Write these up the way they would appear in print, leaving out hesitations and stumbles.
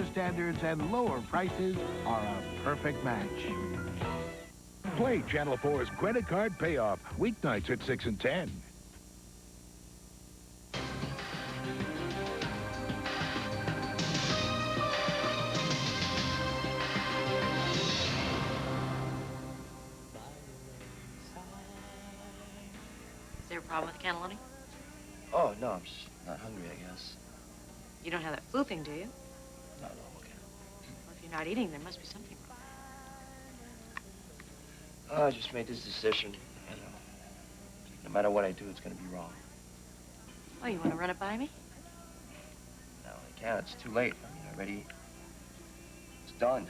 standards and lower prices are a perfect match. Play Channel 4's Credit Card Payoff, weeknights at 6 and 10. Is there a problem with the cannelloni? Oh, no, I'm just not hungry, I guess. You don't have that flu thing, do you? No, okay. Well, if you're not eating, there must be something wrong. Oh, I just made this decision, you know. No matter what I do, it's gonna be wrong. Oh, you want to run it by me? No, I can't. It's too late. I mean, already... It's done.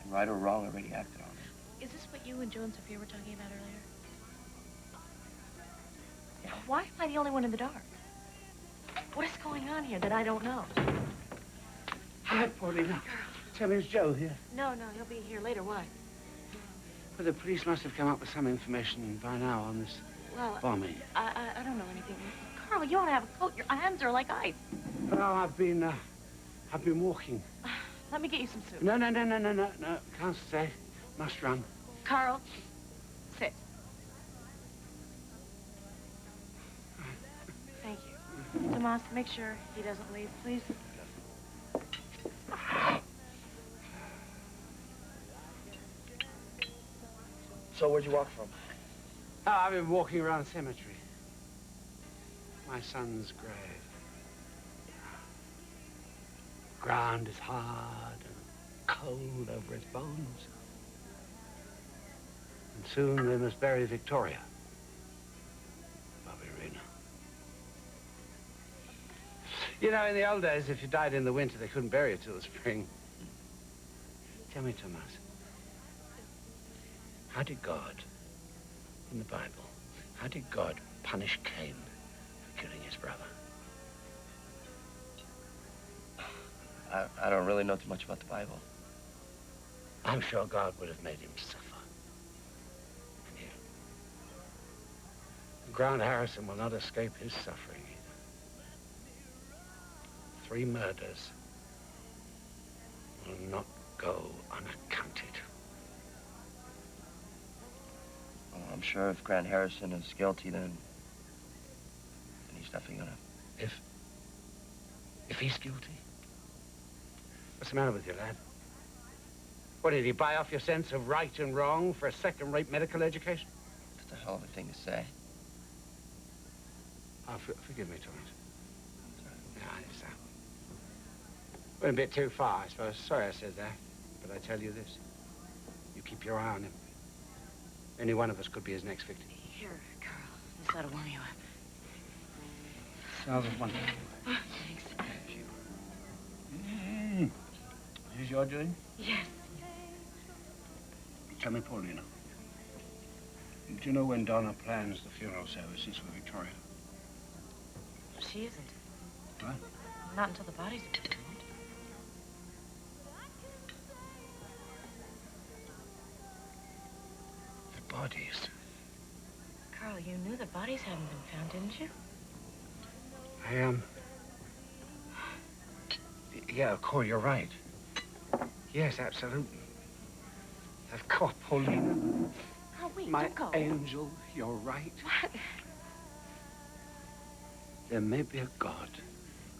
And right or wrong, I already acted on it. Is this what you and Joe and Sophia were talking about earlier? Why am I the only one in the dark? What is going on here that I don't know? Hi, Paulina. Tell me, is Joe here? No, he'll be here later. Why? Well, the police must have come up with some information by now on this bombing. I don't know anything. Carl, you ought to have a coat. Your hands are like ice. Oh, I've been walking. Let me get you some soup. No. Can't stay. Must run. Carl, sit. Thank you. Tomas, make sure he doesn't leave, please. So, where'd you walk from? Oh, I've been walking around the cemetery. My son's grave. Ground is hard and cold over his bones. And soon they must bury Victoria. Bobby-Rena. You know, in the old days, if you died in the winter, they couldn't bury you till the spring. Tell me, Tomas, how did God, in the Bible, how did God punish Cain for killing his brother? I don't really know too much about the Bible. I'm sure God would have made him suffer. And here, Grant Harrison will not escape his suffering either. 3 murders will not go unaccounted. Well, I'm sure if Grant Harrison is guilty, then he's definitely gonna... If he's guilty? What's the matter with you, lad? What, did he buy off your sense of right and wrong for a second-rate medical education? That's a hell of a thing to say. Oh, forgive me, Thomas. No, it's went a bit too far, I suppose. Sorry I said that, but I tell you this. You keep your eye on him. Any one of us could be his next victim. Here, Carl. This ought to warm you up. Smells wonderful. Oh, thanks. Is your doing? Yes. Tell me, Paulina. Do you know when Donna plans the funeral services for Victoria? She isn't. What? Not until the bodies are found. The bodies? Carl, you knew the bodies hadn't been found, didn't you? Yeah, Cole, you're right. Yes, absolutely. Of course, Paulina. Oh, wait, My don't go. angel, you're right. What? There may be a God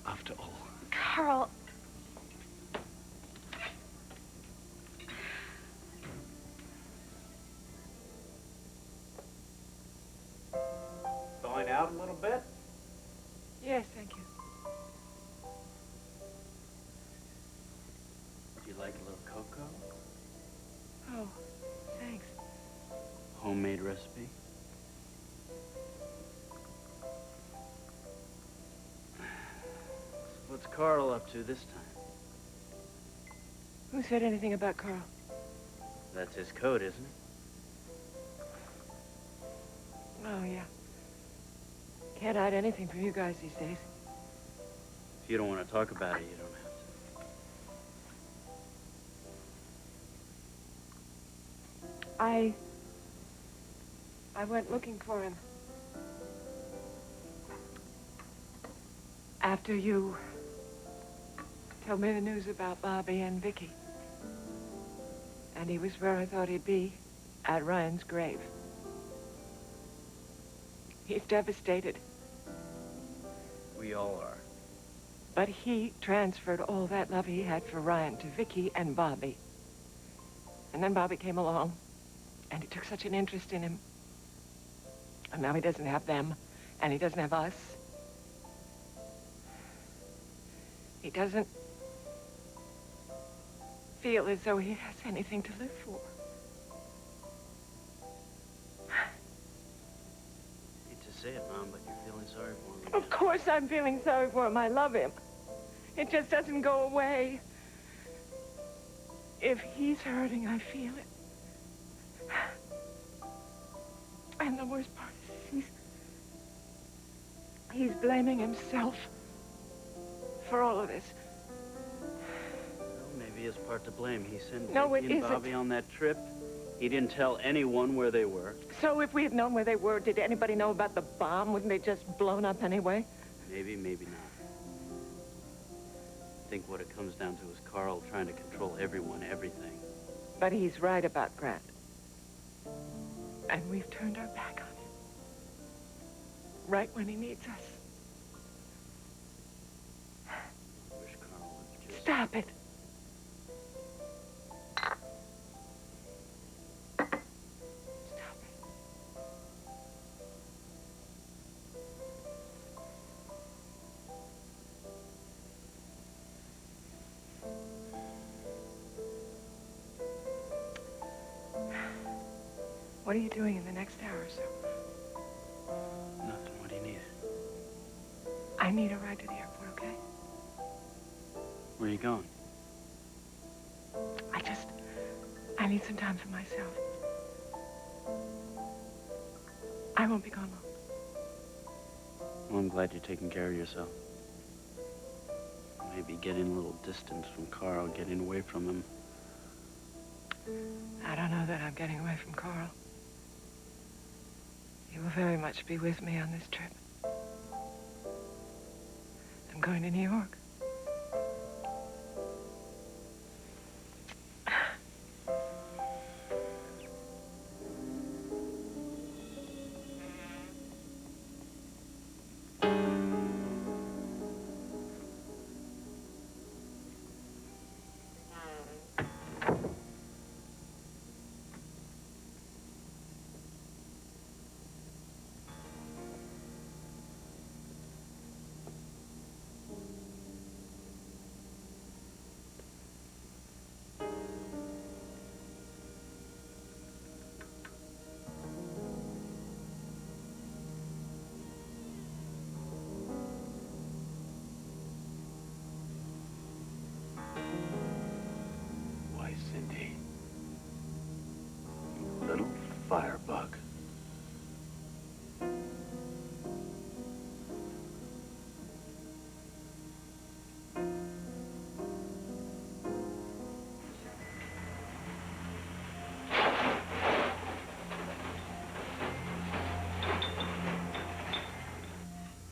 after all. Carl. Going out a little bit? Yes, thank you. Do you like a little cocoa? Oh, thanks. Homemade recipe? What's Carl up to this time? Who said anything about Carl? That's his code, isn't it? Oh, yeah. Can't hide anything from you guys these days. If you don't want to talk about it, you don't have to. I went looking for him. After you told me the news about Bobby and Vicky. And he was where I thought he'd be, at Ryan's grave. He's devastated. We all are. But he transferred all that love he had for Ryan to Vicky and Bobby. And then Bobby came along, and he took such an interest in him. And now he doesn't have them, and he doesn't have us. He doesn't feel as though he has anything to live for. Hate to say it, Mom, but you're feeling sorry for him. Of course I'm feeling sorry for him. I love him. It just doesn't go away. If he's hurting, I feel it. And the worst part is he's blaming himself for all of this. Well, maybe his part to blame. He sent No, Vicky it and isn't. Bobby on that trip. He didn't tell anyone where they were. So if we had known where they were, did anybody know about the bomb? Wouldn't they just blown up anyway? Maybe, maybe not. I think what it comes down to is Carl trying to control everyone, everything. But he's right about Grant. And we've turned our back on him. Right when he needs us. Wish Carl would just... Stop it. Stop it. What are you doing in the next hour or so? Nothing. What do you need? I need a ride to the airport, okay? Where are you going? I need some time for myself. I won't be gone long. Well, I'm glad you're taking care of yourself. Maybe getting a little distance from Carl, getting away from him. I don't know that I'm getting away from Carl. He will very much be with me on this trip. I'm going to New York. Why, Cindy, you little firebug.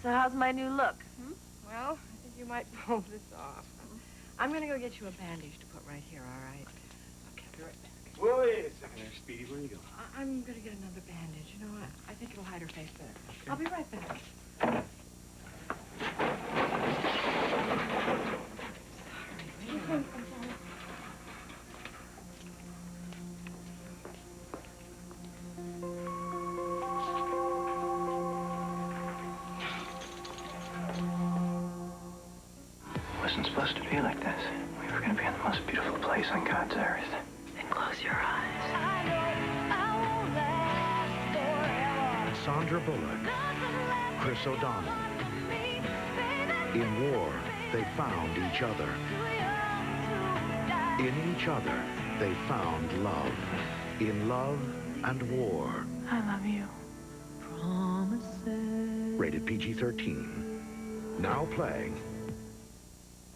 So how's my new look? Well, I think you might pull this off. I'm going to go get you a bandage to put right here, all right? Okay, be right back. Well, wait a second there, Speedy. Where are you going? I'm going to get another bandage. You know, I think it'll hide her face better. Okay. I'll be right back. Sorry. Wasn't supposed to be like this. We were gonna be in the most beautiful place on God's earth. Then close your eyes. Sandra Bullock, Chris O'Donnell. In war, they found each other. In each other, they found love. In love and war. I love you. Rated PG-13. Now playing.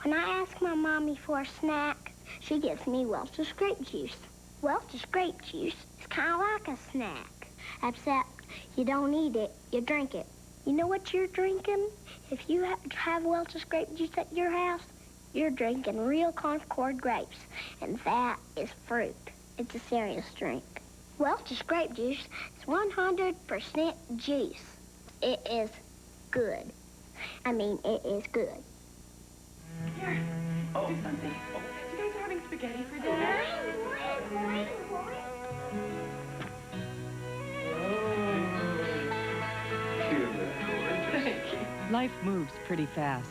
When I ask my mommy for a snack, she gives me Welch's grape juice. Welch's grape juice is kind of like a snack, except you don't eat it, you drink it. You know what you're drinking? If you have Welch's grape juice at your house, You're drinking real Concord grapes, and that is fruit. It's a serious drink. Welch's grape juice is 100% juice. It is good. I mean, it is good. Here, do something. You guys are having spaghetti for dinner? Life moves pretty fast.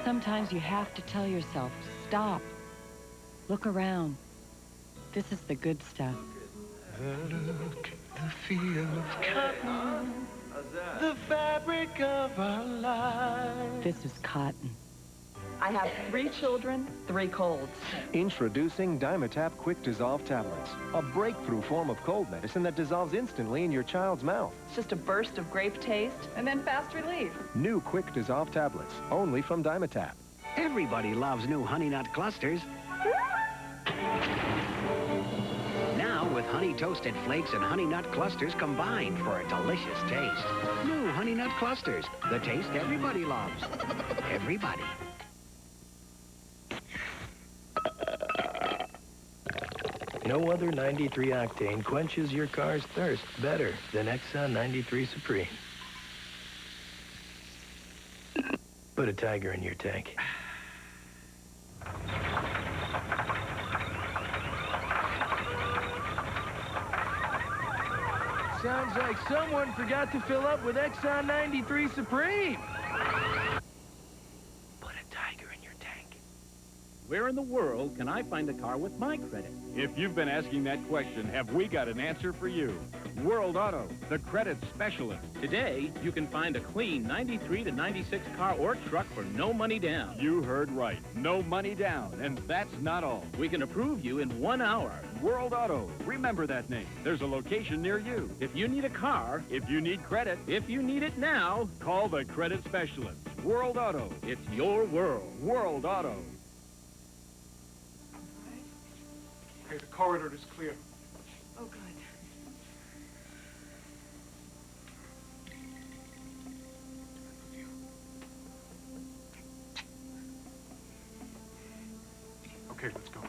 Sometimes you have to tell yourself, stop. Look around. This is the good stuff. Look at the feel of cotton, the fabric of our lives. This is cotton. I have 3 children, 3 colds. Introducing Dimetapp Quick Dissolve Tablets, a breakthrough form of cold medicine that dissolves instantly in your child's mouth. It's just a burst of grape taste and then fast relief. New Quick Dissolve Tablets, only from Dimetapp. Everybody loves new Honey Nut Clusters. Now with Honey Toasted Flakes and Honey Nut Clusters combined for a delicious taste. New Honey Nut Clusters, the taste everybody loves. Everybody. No other 93 octane quenches your car's thirst better than Exxon 93 Supreme. Put a tiger in your tank. Sounds like someone forgot to fill up with Exxon 93 Supreme. Put a tiger in your tank. Where in the world can I find a car with my credit? If you've been asking that question, have we got an answer for you? World Auto, the credit specialist. Today, you can find a clean 93 to 96 car or truck for no money down. You heard right. No money down. And that's not all. We can approve you in 1 hour. World Auto. Remember that name. There's a location near you. If you need a car, if you need credit, if you need it now, call the credit specialist. World Auto. It's your world. World Auto. Okay, the corridor is clear. Oh, good. Okay, let's go.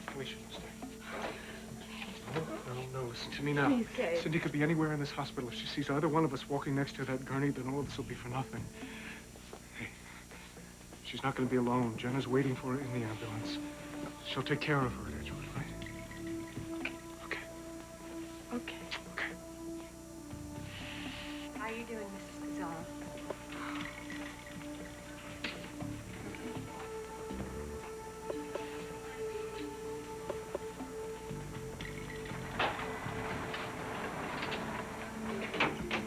Felicia, stay. No, listen to me now. Please, Gabe. Cindy could be anywhere in this hospital. If she sees either one of us walking next to that gurney, then all this will be for nothing. Hey, she's not going to be alone. Jenna's waiting for her in the ambulance. She'll take care of her at Edgewood, right? Okay. Okay. Okay. How are you doing, Mrs. Gonzalez?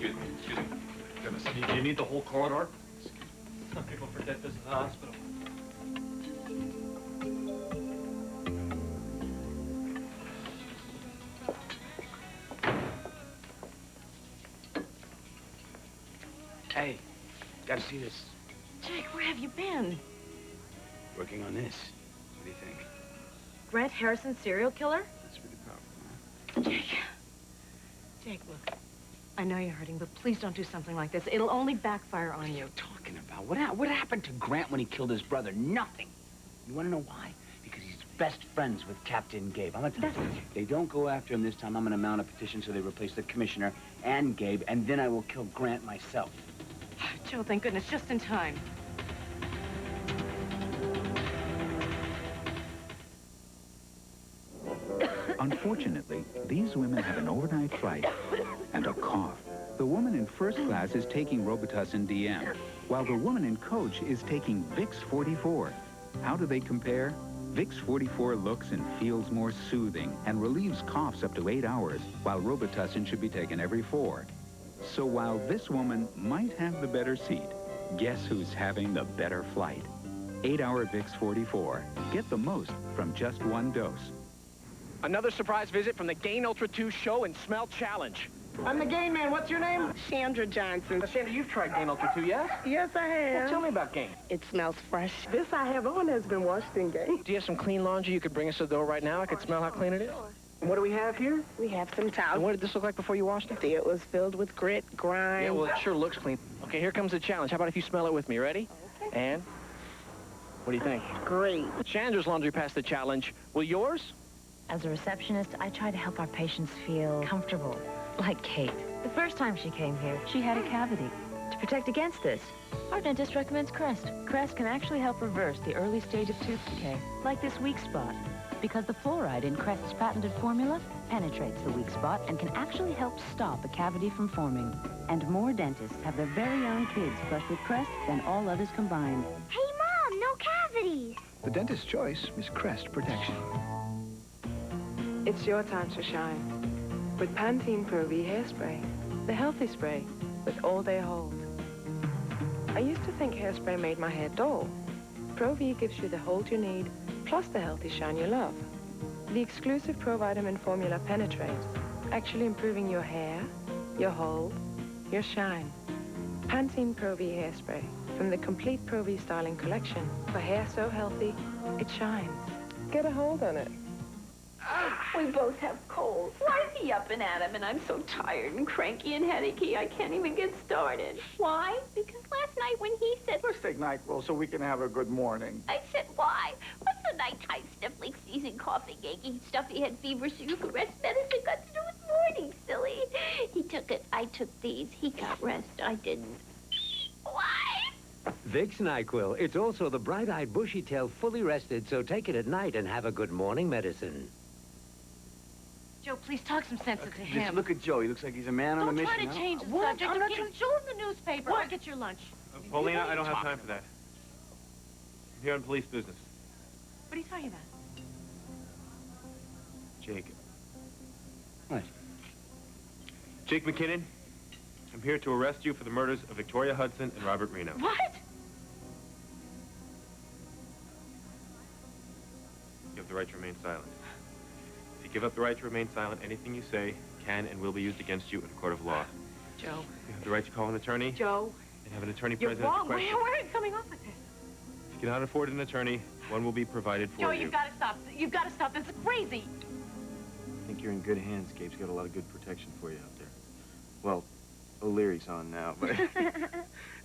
Excuse me. Goodness, do you need the whole corridor? Some people forget this is a hospital. Hey, gotta see this. Jake, where have you been? Working on this. What do you think? Grant Harrison, serial killer? That's pretty powerful, huh? Jake. Jake, look. I know you're hurting, but please don't do something like this. It'll only backfire on you. Talking about? What happened to Grant when he killed his brother? Nothing. You want to know why? Because he's best friends with Captain Gabe. I'm gonna tell you, if they don't go after him this time, I'm gonna mount a petition so they replace the commissioner and Gabe, and then I will kill Grant myself. Joe, thank goodness, just in time. Unfortunately, these women have an overnight flight and a cough. The woman in first class is taking Robitussin DM, while the woman in coach is taking Vicks 44. How do they compare? Vicks 44 looks and feels more soothing and relieves coughs up to 8 hours, while Robitussin should be taken every 4. So while this woman might have the better seat, guess who's having the better flight? 8-hour Vicks 44. Get the most from just 1 dose. Another surprise visit from the Gain Ultra 2 Show and Smell Challenge. I'm the game man. What's your name? Chandra Johnson. Sandra, you've tried Gain Ultra too, yes? Yes, I have. Well, tell me about Gain. It smells fresh. This I have on has been washed in Gain. Do you have some clean laundry you could bring us to the door right now? I could smell how clean it is. And what do we have here? We have some towels. And what did this look like before you washed it? It was filled with grit, grime. Yeah, well, it sure looks clean. Okay, here comes the challenge. How about if you smell it with me? Ready? Okay. And? What do you think? Great. Chandra's laundry passed the challenge. Will yours? As a receptionist, I try to help our patients feel comfortable, like Kate. The first time she came here, she had a cavity. To protect against this, our dentist recommends Crest. Crest can actually help reverse the early stage of tooth decay, like this weak spot, because the fluoride in Crest's patented formula penetrates the weak spot and can actually help stop a cavity from forming. And more dentists have their very own kids flush with Crest than all others combined. Hey, Mom, no cavities. The dentist's choice is Crest Protection. It's your time to shine. With Pantene Pro V hairspray, the healthy spray with all-day hold. I used to think hairspray made my hair dull. Pro V gives you the hold you need, plus the healthy shine you love. The exclusive Pro Vitamin formula penetrates, actually improving your hair, your hold, your shine. Pantene Pro V hairspray from the complete Pro V styling collection for hair so healthy, it shines. Get a hold on it. We both have colds. Why is he up and at 'em and I'm so tired and cranky and headachy I can't even get started? Why? Because last night when he said... Let's take NyQuil so we can have a good morning. I said, why? What's the nighttime sniffling, sneezing, coughing, aching, stuffy head fever so you can rest medicine got to do with morning, silly? He took it. I took these. He got rest. I didn't. Why? Vicks NyQuil. It's also the bright-eyed, bushy-tailed, fully rested, so take it at night and have a good morning medicine. Joe, please talk some sense into Just him. look at Joe. He looks like he's a man on a mission. Don't try to change the subject. I'm not trying to show him the newspaper. I'll get your lunch. Paulina, I don't have time for that. I'm here on police business. What are you talking about? Jake. What? Jake McKinnon, I'm here to arrest you for the murders of Victoria Hudson and Robert Reno. What? You have the right to remain silent. If you give up the right to remain silent, anything you say can and will be used against you in a court of law. Joe. You have the right to call an attorney. Joe. And have an attorney You're present at wrong. the question. Where are you coming up with this? If you cannot afford an attorney, one will be provided for Joe, you. you've got to stop. You've got to stop. This is crazy. I think you're in good hands. Gabe's got a lot of good protection for you out there. Well, O'Leary's on now, but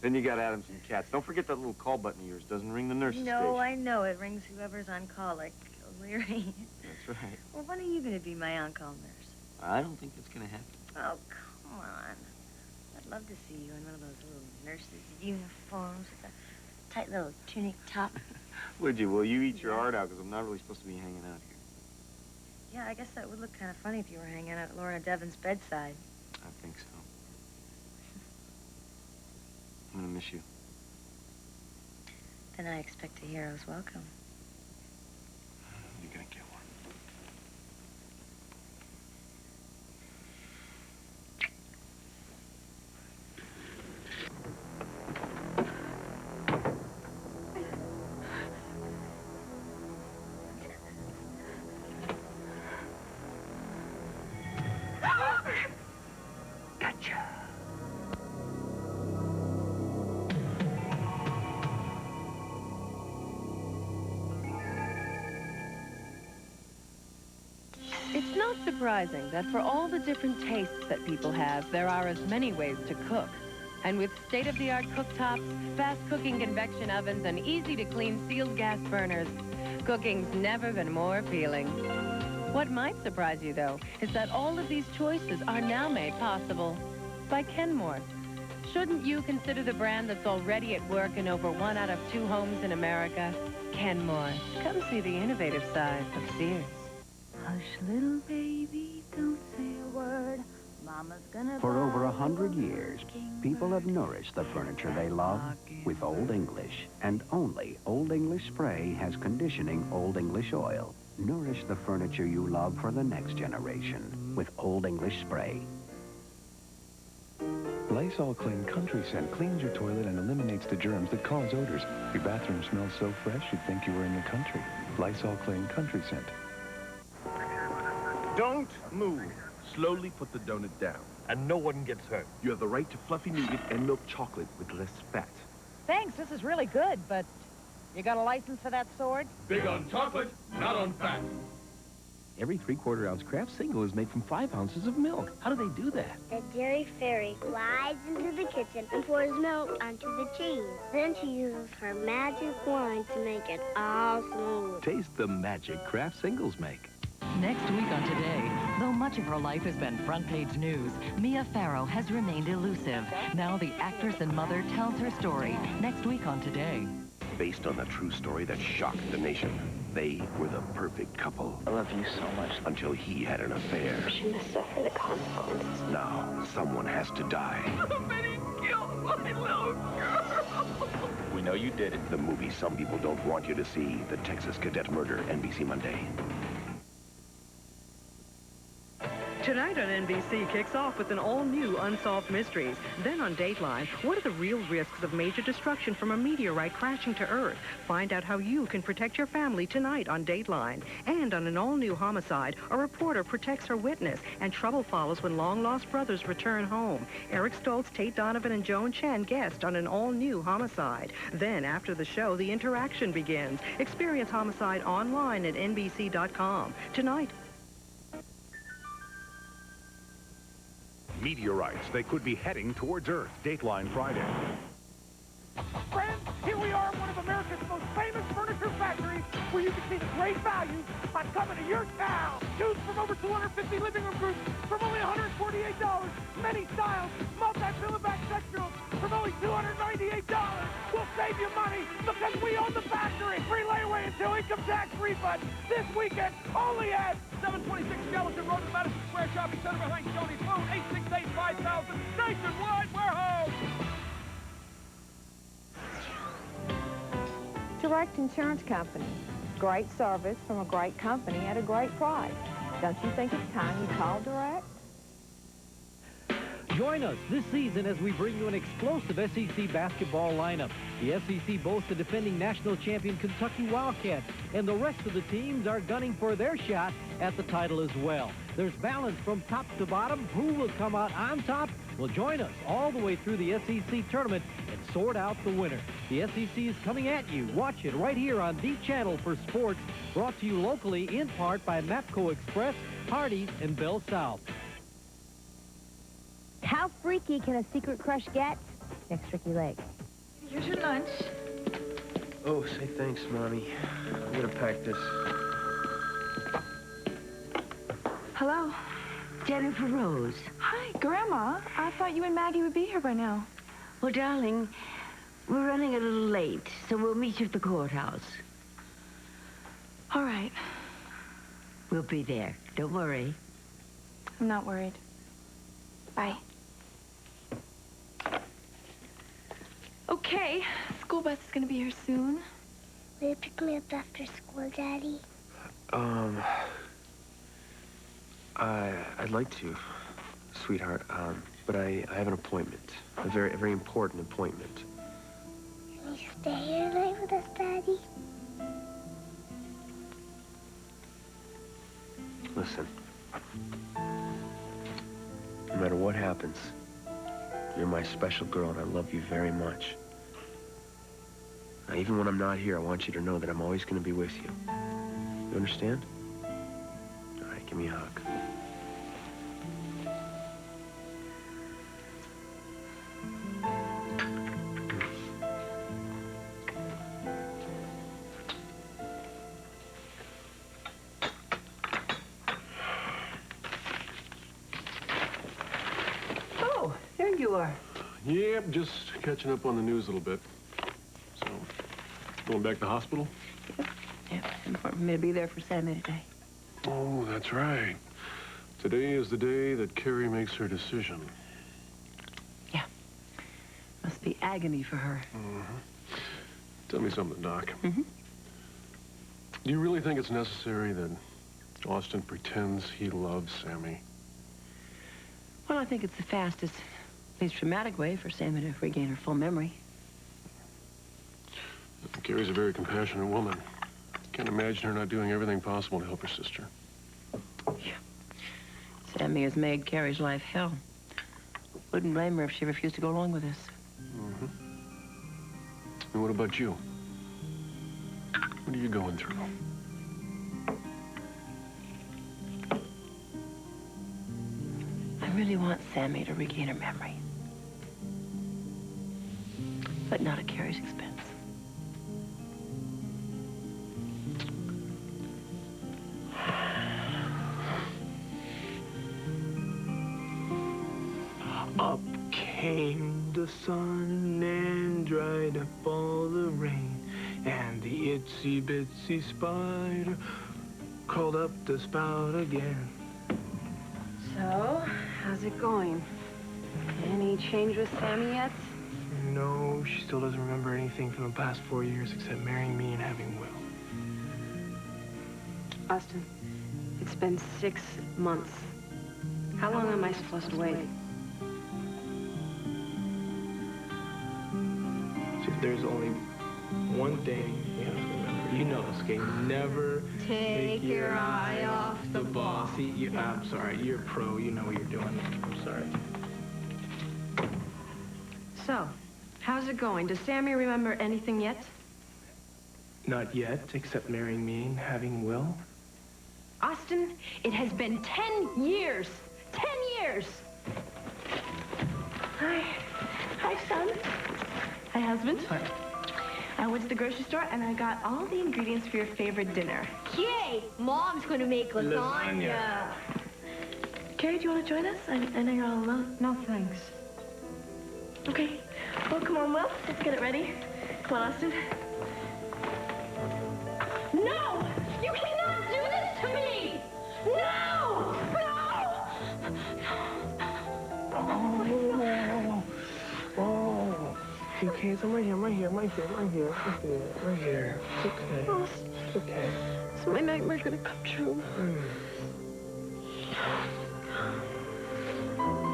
then you got Adams and Katz. Don't forget that little call button of yours. Doesn't ring the nurse's No, station. I know. It rings whoever's on call, like O'Leary. That's right. Well, when are you going to be my on-call nurse? I don't think that's going to happen. Oh, come on. I'd love to see you in one of those little nurses' uniforms with a tight little tunic top. Would you? Well, you eat your heart out, because I'm not really supposed to be hanging out here. Yeah, I guess that would look kind of funny if you were hanging out at Lorna Devon's bedside. I think so. I'm going to miss you. Then I expect a hero's welcome. You're going to get one. It's not surprising that for all the different tastes that people have, there are as many ways to cook. And with state-of-the-art cooktops, fast-cooking convection ovens, and easy-to-clean sealed gas burners, cooking's never been more appealing. What might surprise you, though, is that all of these choices are now made possible by Kenmore. Shouldn't you consider the brand that's already at work in over 1 out of 2 homes in America? Kenmore. Come see the innovative side of Sears. Hush, little baby, don't say a word. Mama's gonna For over 100 years, people have nourished the furniture they love with Old English. And only Old English Spray has conditioning Old English oil. Nourish the furniture you love for the next generation with Old English Spray. Lysol Clean Country Scent cleans your toilet and eliminates the germs that cause odors. Your bathroom smells so fresh you'd think you were in the country. Lysol Clean Country Scent. Don't move. Slowly put the donut down. and no one gets hurt. You have the right to fluffy nougat and milk chocolate with less fat. Thanks, this is really good, but you got a license for that sword? Big on chocolate, not on fat. Every 3/4 ounce Kraft single is made from 5 ounces of milk. How do they do that? The dairy fairy glides into the kitchen and pours milk onto the cheese. Then she uses her magic wand to make it all smooth. Taste the magic Kraft singles make. Next week on Today, though much of her life has been front-page news, Mia Farrow has remained elusive. Now the actress and mother tells her story. Next week on Today. Based on the true story that shocked the nation. They were the perfect couple. I love you so much. Until he had an affair. She must suffer the consequences. Now, someone has to die. Somebody killed my little girl. We know you did it. The movie some people don't want you to see. The Texas Cadet Murder, NBC Monday. Tonight on NBC kicks off with an all-new Unsolved Mysteries. Then on Dateline, what are the real risks of major destruction from a meteorite crashing to Earth? Find out how you can protect your family tonight on Dateline. And on an all-new Homicide, a reporter protects her witness, and trouble follows when long-lost brothers return home. Eric Stoltz, Tate Donovan, and Joan Chen guest on an all-new Homicide. Then, after the show, the interaction begins. Experience Homicide online at NBC.com. Tonight, Meteorites. They could be heading towards Earth. Dateline Friday. Friends, here we are at one of America's most famous furniture factories where you can see the great values on coming to your town. Choose from over 250 living room groups from only $148. Many styles, multi-pillow back sectionals from only $298. We'll save you money because we own the factory. Free layaway until income tax refund. This weekend only at 726 Gallatin Road in Madison Square Shopping Center behind Shoney's Phone. 868-5000 nationwide warehouse. Direct Insurance Company. Great service from a great company at a great price. Don't you think it's time you call Direct? Join us this season as we bring you an explosive SEC basketball lineup. The SEC boasts the defending national champion Kentucky Wildcats, and the rest of the teams are gunning for their shot at the title as well. There's balance from top to bottom. Who will come out on top? Well, join us all the way through the SEC tournament and sort out the winner. The SEC is coming at you. Watch it right here on the channel for sports, brought to you locally in part by Mapco Express, Hardee's, and Bell South. How freaky can a secret crush get? Next Ricky Lake. Here's your lunch. Oh, say thanks, Mommy. I'm gonna pack this. Hello. Jennifer Rose. Hi, Grandma. I thought you and Maggie would be here by now. Well, darling, we're running a little late, so we'll meet you at the courthouse. All right. We'll be there. Don't worry. I'm not worried. Bye. Okay, school bus is gonna be here soon. Will you pick me up after school, Daddy? I'd like to, sweetheart, but I have an appointment, a very important appointment. Can you stay here tonight with us, Daddy? Listen, no matter what happens, you're my special girl, and I love you very much. Now, even when I'm not here, I want you to know that I'm always going to be with you. You understand? All right, give me a hug. Oh, there you are. Yep, just catching up on the news a little bit. So, going back to the hospital? Yeah, important for me to be there for Sammy today. Oh, that's right. Today is the day that Carrie makes her decision. Must be agony for her. Mm-hmm. Tell me something, Doc. Mm-hmm. Do you really think it's necessary that Austin pretends he loves Sammy? Well, I think it's the fastest, least traumatic way for Sammy to regain her full memory. Carrie's a very compassionate woman. Can't imagine her not doing everything possible to help her sister. Sammy has made Carrie's life hell. Wouldn't blame her if she refused to go along with us. Mm-hmm. And what about you? What are you going through? I really want Sammy to regain her memory. But not at Carrie's expense. Up came the sun and dried up all the rain, and the itsy bitsy spider crawled up the spout again. So, how's it going? Any change with Sammy yet? No, she still doesn't remember anything from the past 4 years except marrying me and having Will. Austin, it's been 6 months. How long am I supposed to wait? See, there's only one thing you have to remember. You know this game. Never Take your eye off the ball. See, I'm sorry. You're a pro. You know what you're doing. I'm sorry. So, how's it going? Does Sammy remember anything yet? Not yet, except marrying me and having Will. Austin, it has been 10 years. 10 years! Hi. Hi, son. Hi, husband. Hi. I went to the grocery store and I got all the ingredients for your favorite dinner. Yay! Mom's gonna make lasagna. Carrie, do you want to join us? I know you're all alone. No, thanks. Okay. Well, come on, Will. Let's get it ready. Come on, Austin. No! You cannot do this to me! No! Oh. Okay, so I'm right here. Right here. It's okay. It's okay. So my nightmare's gonna come true.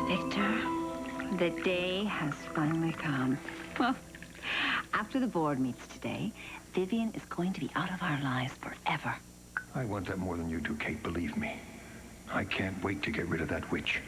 Victor, the day has finally come. Well, after the board meets today, Vivian is going to be out of our lives forever. I want that more than you do, Kate, believe me. I can't wait to get rid of that witch.